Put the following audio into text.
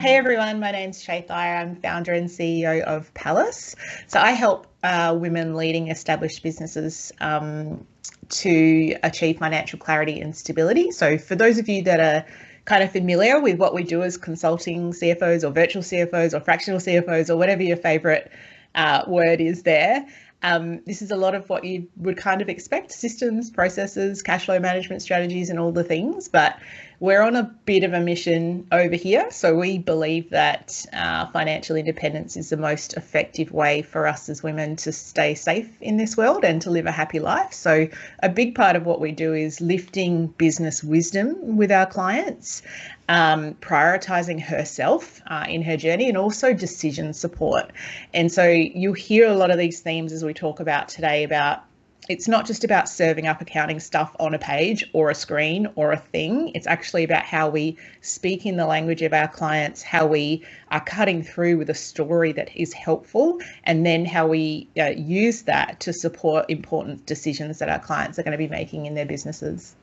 Hey everyone, my name's Shaye Thyer. I'm founder and CEO of Pallas. So I help women leading established businesses to achieve financial clarity and stability. So for those of you that are kind of familiar with what we do as consulting CFOs or virtual CFOs or fractional CFOs or whatever your favorite word is there, this is a lot of what you would kind of expect: systems, processes, cash flow management strategies, and all the things. But we're on a bit of a mission over here. So we believe that financial independence is the most effective way for us as women to stay safe in this world and to live a happy life. So a big part of what we do is lifting business wisdom with our clients, prioritizing herself in her journey, and also decision support. And so you'll hear a lot of these themes as we talk about today about it's not just about serving up accounting stuff on a page or a screen or a thing. It's actually about how we speak in the language of our clients, how we are cutting through with a story that is helpful, and then how we use that to support important decisions that our clients are going to be making in their businesses.